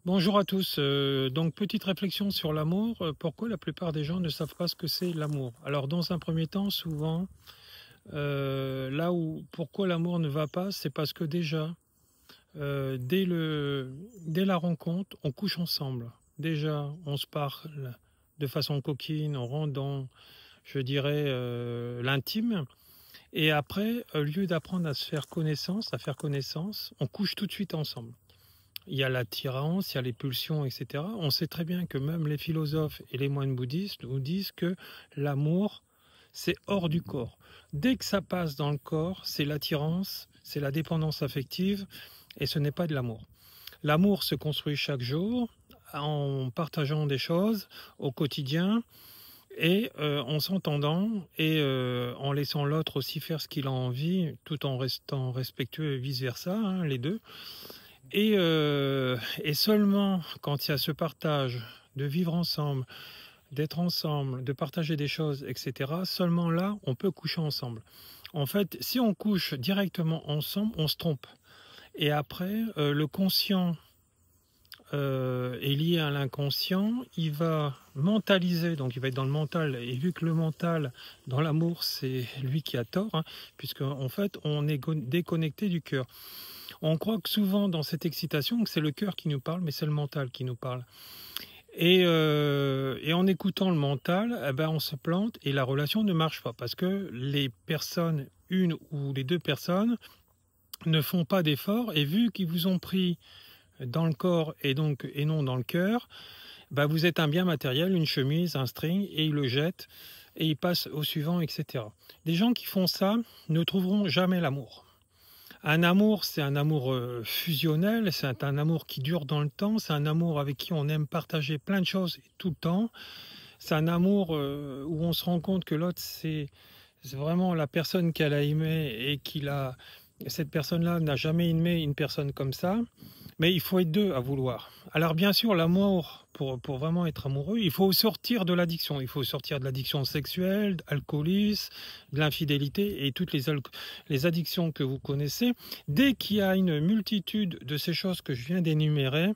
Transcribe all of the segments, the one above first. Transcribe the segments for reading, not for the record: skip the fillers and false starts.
Bonjour à tous. Donc, petite réflexion sur l'amour. Pourquoi la plupart des gens ne savent pas ce que c'est l'amour? Alors, dans un premier temps, souvent, là où pourquoi l'amour ne va pas, c'est parce que déjà, dès la rencontre, on couche ensemble. Déjà, on se parle de façon coquine, on rentre dans, je dirais, l'intime. Et après, au lieu d'apprendre à se faire connaissance, à faire connaissance, on couche tout de suite ensemble. Il y a l'attirance, il y a les pulsions, etc. On sait très bien que même les philosophes et les moines bouddhistes nous disent que l'amour, c'est hors du corps. Dès que ça passe dans le corps, c'est l'attirance, c'est la dépendance affective, et ce n'est pas de l'amour. L'amour se construit chaque jour en partageant des choses au quotidien et en s'entendant et en laissant l'autre aussi faire ce qu'il a envie, tout en restant respectueux et vice-versa, hein, les deux. Et seulement quand il y a ce partage, de vivre ensemble, d'être ensemble, de partager des choses, etc., seulement là, on peut coucher ensemble. En fait, si on couche directement ensemble, on se trompe. Et après, le conscient est lié à l'inconscient, il va mentaliser, donc il va être dans le mental, et vu que le mental, dans l'amour, c'est lui qui a tort, hein, puisque en fait, on est déconnecté du cœur. On croit que souvent dans cette excitation que c'est le cœur qui nous parle, mais c'est le mental qui nous parle. Et en écoutant le mental, eh ben on se plante et la relation ne marche pas parce que les personnes, une ou les deux personnes, ne font pas d'efforts et vu qu'ils vous ont pris dans le corps et non dans le cœur, bah vous êtes un bien matériel, une chemise, un string et ils le jettent et ils passent au suivant, etc. Des gens qui font ça ne trouveront jamais l'amour. Un amour, c'est un amour fusionnel, c'est un amour qui dure dans le temps, c'est un amour avec qui on aime partager plein de choses tout le temps. C'est un amour où on se rend compte que l'autre, c'est vraiment la personne qu'elle a aimée et cette personne-là n'a jamais aimé une personne comme ça. Mais il faut être deux à vouloir. Alors bien sûr, l'amour, pour vraiment être amoureux, il faut sortir de l'addiction. Il faut sortir de l'addiction sexuelle, d'alcoolisme, de l'infidélité et toutes les addictions que vous connaissez. Dès qu'il y a une multitude de ces choses que je viens d'énumérer,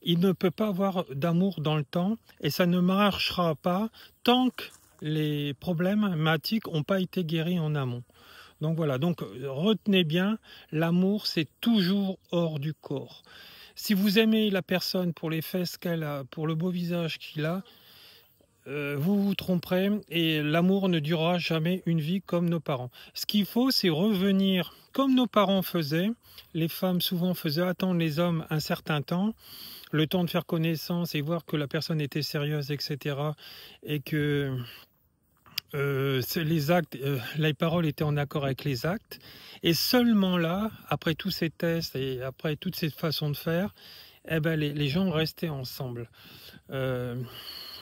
il ne peut pas avoir d'amour dans le temps et ça ne marchera pas tant que les problématiques n'ont pas été guéris en amont. Donc voilà, donc retenez bien, l'amour c'est toujours hors du corps. Si vous aimez la personne pour les fesses qu'elle a, pour le beau visage qu'il a, vous vous tromperez et l'amour ne durera jamais une vie comme nos parents. Ce qu'il faut, c'est revenir comme nos parents faisaient. Les femmes souvent faisaient attendre les hommes un certain temps, le temps de faire connaissance et voir que la personne était sérieuse, etc. Et que les actes, les paroles étaient en accord avec les actes. Et seulement là, après tous ces tests et après toutes ces façons de faire, eh ben les gens restaient ensemble. Euh,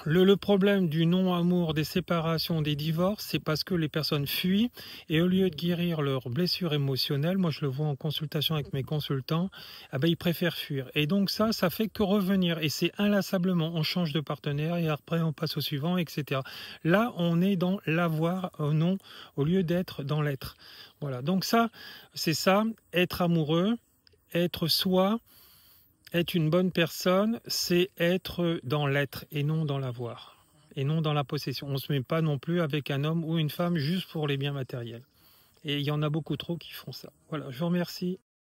le problème du non-amour, des séparations, des divorces, c'est parce que les personnes fuient et au lieu de guérir leurs blessures émotionnelles, moi je le vois en consultation avec mes consultants, eh ben, ils préfèrent fuir. Et donc ça fait que revenir. Et c'est inlassablement, on change de partenaire et après on passe au suivant, etc. Là, on est dans l'avoir au non, au lieu d'être dans l'être. Voilà, donc ça, c'est ça, être amoureux, être soi, être une bonne personne, c'est être dans l'être et non dans l'avoir, et non dans la possession. On ne se met pas non plus avec un homme ou une femme juste pour les biens matériels. Et il y en a beaucoup trop qui font ça. Voilà, je vous remercie.